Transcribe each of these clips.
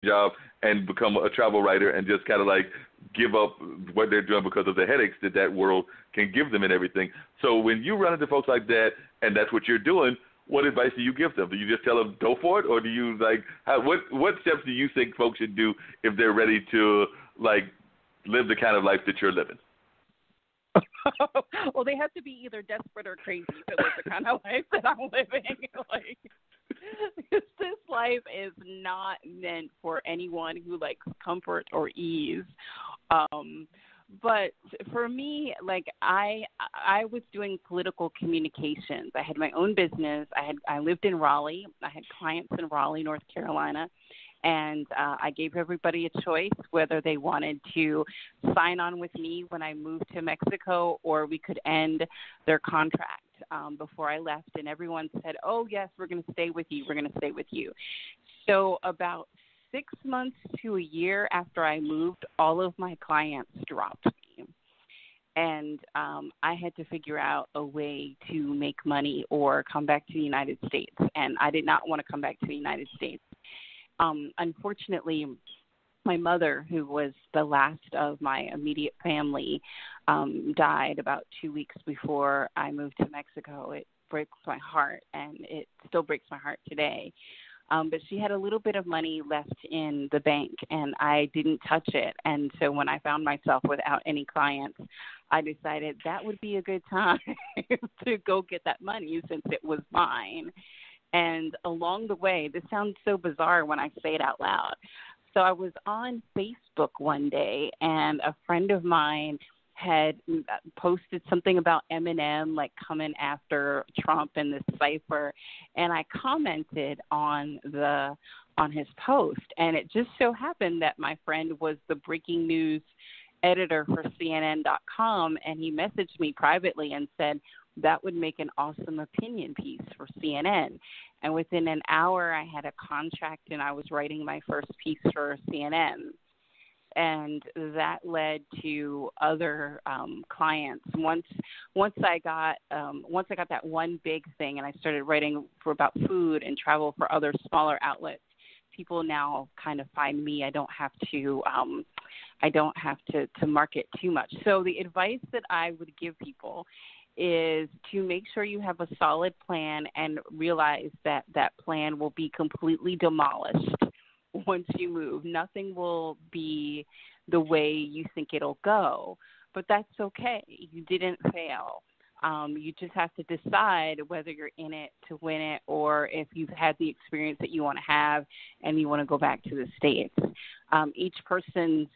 job and become a travel writer and just kind of like give up what they're doing because of the headaches that world can give them and everything. So when you run into folks like that and that's what you're doing, what advice do you give them? Do you just tell them go for it, or do you like what steps do you think folks should do if they're ready to like live the kind of life that you're living? Well, they have to be either desperate or crazy to live the kind of life that I'm living. Like, because this life is not meant for anyone who likes comfort or ease. But for me, like I was doing political communications. I had my own business. I lived in Raleigh. I had clients in Raleigh, North Carolina. And I gave everybody a choice whether they wanted to sign on with me when I moved to Mexico, or we could end their contract before I left. And everyone said, oh, yes, we're going to stay with you. We're going to stay with you. So about 6 months to a year after I moved, all of my clients dropped me. And I had to figure out a way to make money or come back to the United States. And I did not want to come back to the United States. Unfortunately, my mother, who was the last of my immediate family, died about 2 weeks before I moved to Mexico. It breaks my heart, and it still breaks my heart today. But she had a little bit of money left in the bank, and I didn't touch it. And so when I found myself without any clients, I decided that would be a good time to go get that money since it was mine. And along the way, this sounds so bizarre when I say it out loud. So I was on Facebook one day, and a friend of mine had posted something about Eminem, like coming after Trump in this cipher, and I commented on his post. And it just so happened that my friend was the breaking news editor for CNN.com, and he messaged me privately and said, that would make an awesome opinion piece for CNN. And within an hour, I had a contract, and I was writing my first piece for CNN. And that led to other clients. Once I got that one big thing, and I started writing for about food and travel for other smaller outlets, people now kind of find me. I don't have to market too much. So the advice that I would give people is to make sure you have a solid plan and realize that that plan will be completely demolished once you move. Nothing will be the way you think it'll go, but that's okay. You didn't fail. You just have to decide whether you're in it to win it, or if you've had the experience that you want to have and you want to go back to the States. Each person's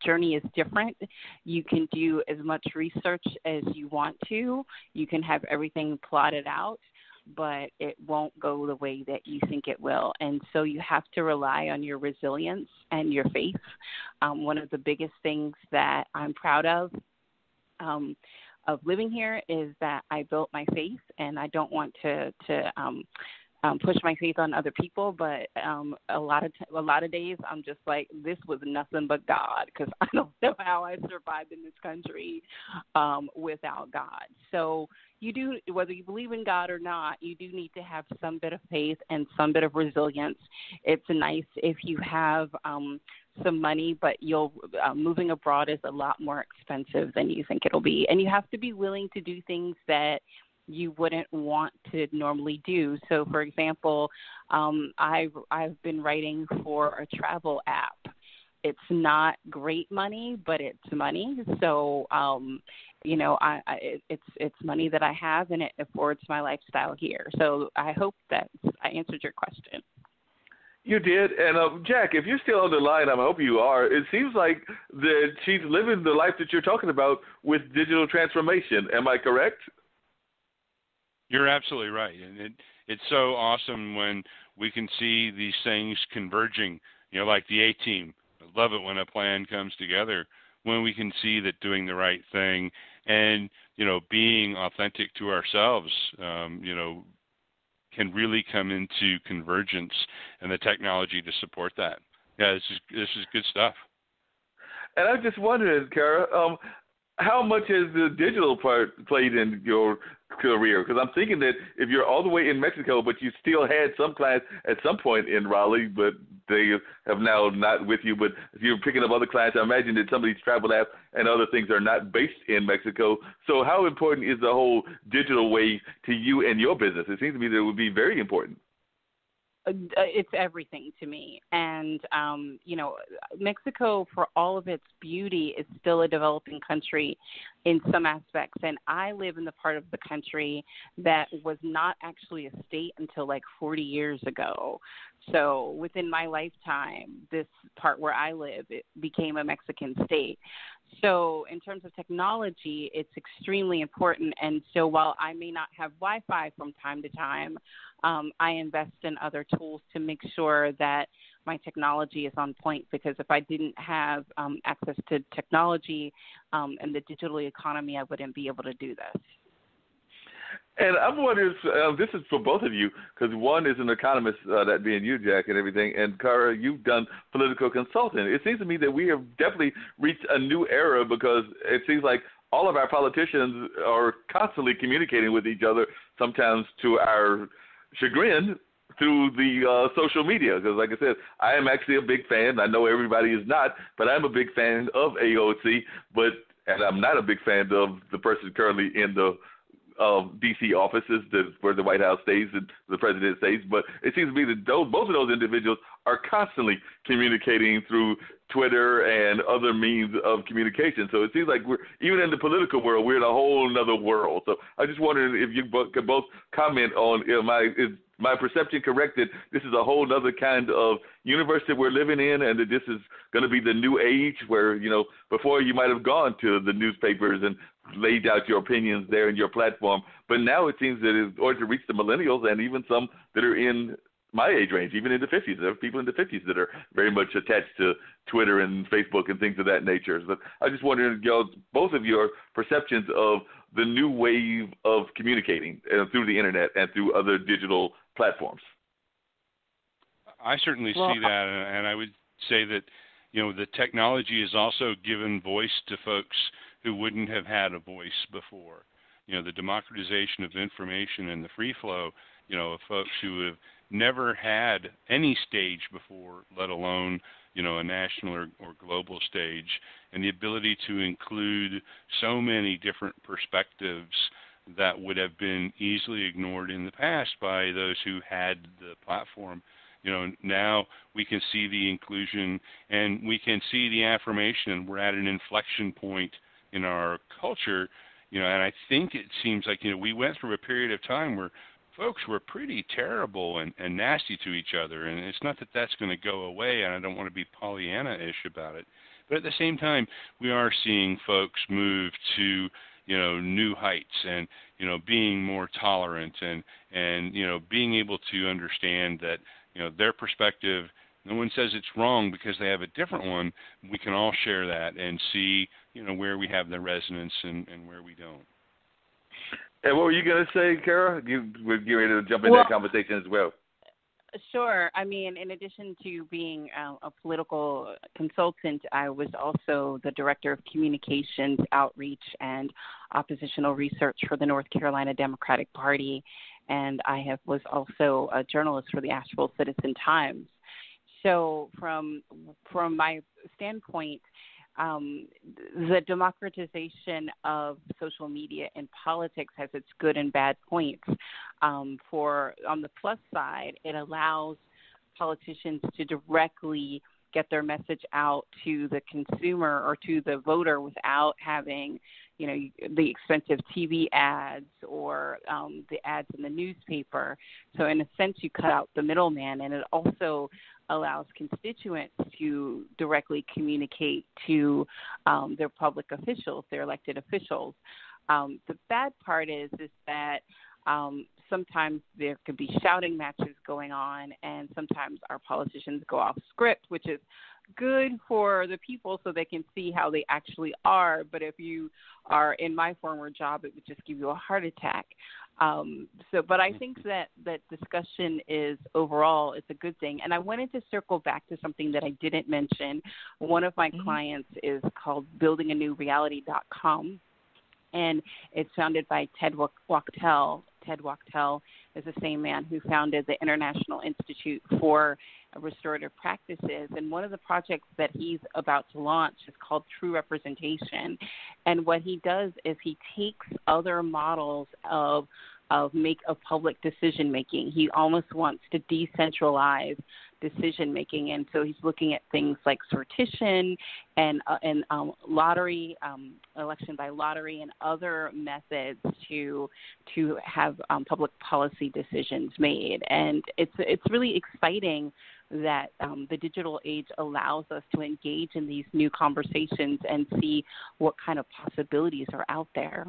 journey is different. You can do as much research as you want to. You can have everything plotted out, but it won't go the way that you think it will. And so you have to rely on your resilience and your faith. One of the biggest things that I'm proud of living here is that I built my faith, and I don't want to push my faith on other people, but a lot of days I'm just like, this was nothing but God, because I don't know how I survived in this country without God. So you do, whether you believe in God or not, you do need to have some bit of faith and some bit of resilience. It's nice if you have some money, but moving abroad is a lot more expensive than you think it'll be, and you have to be willing to do things that you wouldn't want to normally do. So, for example, I've been writing for a travel app. It's not great money, but it's money. So, it's money that I have, and it affords my lifestyle here. So I hope that I answered your question. You did. And, Jack, if you're still on the line, I hope you are, it seems like that she's living the life that you're talking about with digital transformation. Am I correct? You're absolutely right. And it's so awesome when we can see these things converging, like the A-Team. I love it when a plan comes together, when we can see that doing the right thing and, being authentic to ourselves, can really come into convergence, and the technology to support that. Yeah, this is good stuff. And I'm just wondering, Kerra, how much has the digital part played in your career? Because I'm thinking that if you're all the way in Mexico, but you still had some clients at some point in Raleigh, but they have now not with you. But if you're picking up other clients, I imagine that some of these travel apps and other things are not based in Mexico. So how important is the whole digital wave to you and your business? It seems to me that it would be very important. It's everything to me. And, Mexico, for all of its beauty, is still a developing country in some aspects. And I live in the part of the country that was not actually a state until like 40 years ago. So within my lifetime, this part where I live, it became a Mexican state. So in terms of technology, it's extremely important. And so while I may not have Wi-Fi from time to time, I invest in other tools to make sure that my technology is on point, because if I didn't have access to technology and the digital economy, I wouldn't be able to do this. And I'm wondering, this is for both of you, because one is an economist, that being you, Jack, and everything, and Kerra, you've done political consulting. It seems to me that we have definitely reached a new era, because it seems like all of our politicians are constantly communicating with each other, sometimes to our chagrin, through the social media. Because like I said, I am actually a big fan. I know everybody is not, but I'm a big fan of AOC, and I'm not a big fan of the person currently in the D.C. offices where the White House stays and the president stays. Both of those individuals are constantly communicating through Twitter and other means of communication. So it seems like even in the political world, we're in a whole other world. So I just wondered if you could both comment on, is my perception correct that this is a whole other kind of universe that we're living in, and that this is going to be the new age where, before you might have gone to the newspapers and laid out your opinions there in your platform, but now it seems that in order to reach the millennials and even some that are in my age range, even in the 50s, there are people in the 50s that are very much attached to Twitter and Facebook and things of that nature. But I just wondered, both of your perceptions of the new wave of communicating through the internet and through other digital platforms. I certainly see that, and I would say that, the technology has also given voice to folks who wouldn't have had a voice before. The democratization of information and the free flow, of folks who have never had any stage before, let alone, a national or global stage, and the ability to include so many different perspectives that would have been easily ignored in the past by those who had the platform. Now we can see the inclusion and we can see the affirmation. We're at an inflection point in our culture, and I think it seems like, we went through a period of time where folks were pretty terrible and nasty to each other, and it's not that that's going to go away, and I don't want to be Pollyanna-ish about it, but at the same time, we are seeing folks move to, new heights and, being more tolerant and being able to understand that, their perspective, no one says it's wrong because they have a different one. We can all share that and see, where we have the resonance and where we don't. And what were you going to say, Kerra? You were getting ready to jump in that conversation as well. Sure. I mean, in addition to being a political consultant, I was also the director of communications, outreach, and oppositional research for the North Carolina Democratic Party, and I was also a journalist for the Asheville Citizen-Times. So from my standpoint, the democratization of social media in politics has its good and bad points. On the plus side, it allows politicians to directly get their message out to the consumer or to the voter without having, the expensive TV ads or the ads in the newspaper. So in a sense, you cut out the middleman, and it also allows constituents to directly communicate to their public officials, their elected officials. The bad part is that sometimes there could be shouting matches going on, and sometimes our politicians go off script, which is good for the people so they can see how they actually are. But if you are in my former job, it would just give you a heart attack. But I think that discussion is overall, it's a good thing. And I wanted to circle back to something that I didn't mention. One of my clients is called buildinganewreality.com. And it's founded by Ted Wachtell. Ted Wachtell is the same man who founded the International Institute for Restorative Practices. And one of the projects that he's about to launch is called True Representation. And what he does is he takes other models of public decision making. He almost wants to decentralize decision making, and so he's looking at things like sortition and lottery, election by lottery, and other methods to have public policy decisions made. And it's really exciting that the digital age allows us to engage in these new conversations and see what kind of possibilities are out there.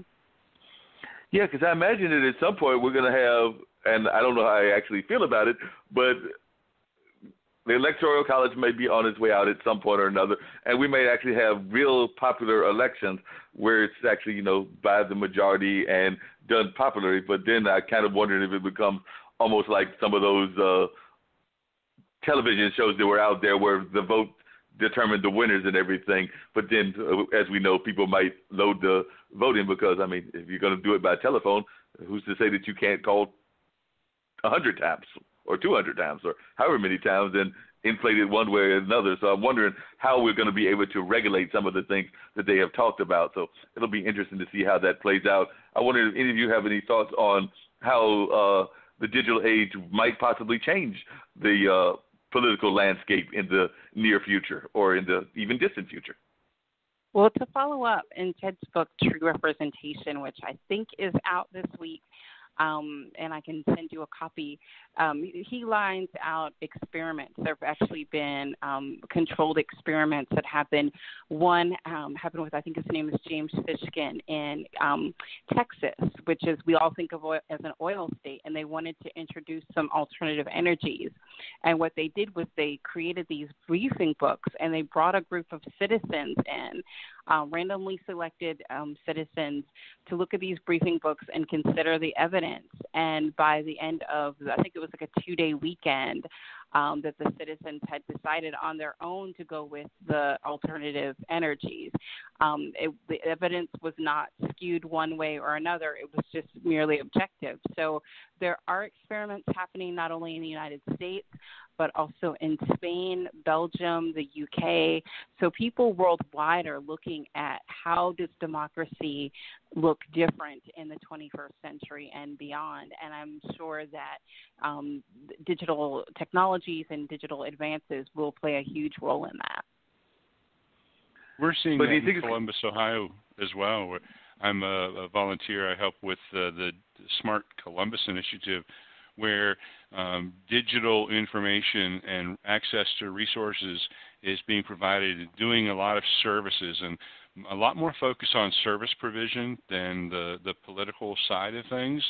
Yeah, because I imagine that at some point we're going to have, and I don't know how I actually feel about it, but the Electoral College may be on its way out at some point or another, and we may actually have real popular elections where it's actually, by the majority and done popularly. But then I kind of wondered if it becomes almost like some of those television shows that were out there where the vote determined the winners and everything. But then, as we know, people might load the vote in because, if you're going to do it by telephone, who's to say that you can't call 100 times or 200 times or however many times and inflate it one way or another? So I'm wondering how we're going to be able to regulate some of the things that they have talked about. So it'll be interesting to see how that plays out. I wonder if any of you have any thoughts on how the digital age might possibly change the political landscape in the near future or in the even distant future. Well, to follow up in Ted's book, True Representation, which I think is out this week, and I can send you a copy, he lines out experiments. There have actually been controlled experiments that happened. One happened with, I think his name is James Fishkin in Texas, which is, we all think of oil as an oil state, and they wanted to introduce some alternative energies. And what they did was they created these briefing books, and they brought a group of citizens in, randomly selected citizens, to look at these briefing books and consider the evidence. And by the end of, I think it was like a 2-day weekend, that the citizens had decided on their own to go with the alternative energies. The evidence was not skewed one way or another. It was just merely objective. So there are experiments happening not only in the United States, but also in Spain, Belgium, the UK. So people worldwide are looking at how does democracy look different in the 21st century and beyond. And I'm sure that digital technologies and digital advances will play a huge role in that. We're seeing that in Columbus, Ohio as well. Where I'm a volunteer. I help with the Smart Columbus Initiative, where digital information and access to resources is being provided, doing a lot of services, and a lot more focus on service provision than the political side of things.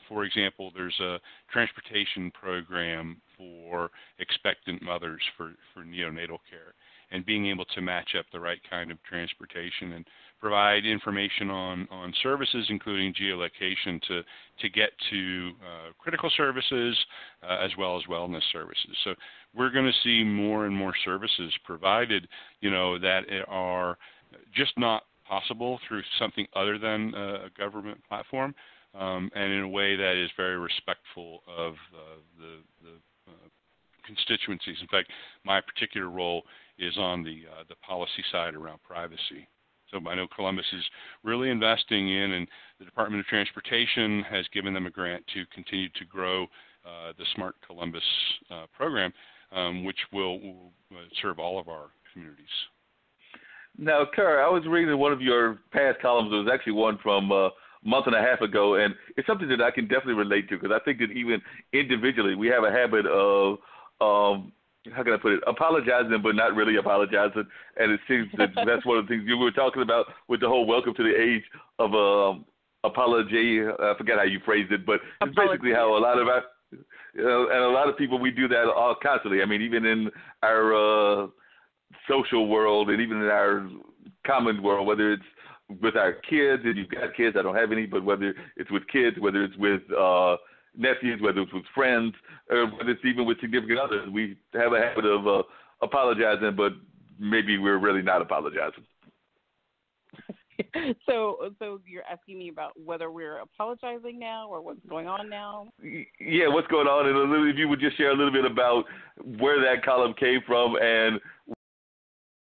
For example, there's a transportation program for expectant mothers for neonatal care, and being able to match up the right kind of transportation and provide information on services, including geolocation, to get to critical services as well as wellness services. So we're going to see more and more services provided, that are just not possible through something other than a government platform, and in a way that is very respectful of the constituencies. In fact, my particular role is on the policy side around privacy. So I know Columbus is really investing in, and the Department of Transportation has given them a grant to continue to grow the Smart Columbus program, which will serve all of our communities. Now, Kerra, I was reading one of your past columns. It was actually one from a month and a half ago, and it's something that I can definitely relate to, because I think that even individually we have a habit of how can I put it, apologizing but not really apologizing. And it seems that that's one of the things you were talking about with the whole welcome to the age of apology. I forget how you phrased it, but it's basically how a lot of our, and a lot of people, we do that all constantly. I mean, even in our social world and even in our common world, whether it's with our kids, and you've got kids, I don't have any, but whether it's with kids, whether it's with nephews, whether it's with friends, or whether it's even with significant others, we have a habit of apologizing, but maybe we're really not apologizing. So you're asking me about whether we're apologizing now or what's going on now? Yeah, what's going on, and if you would just share a little bit about where that column came from and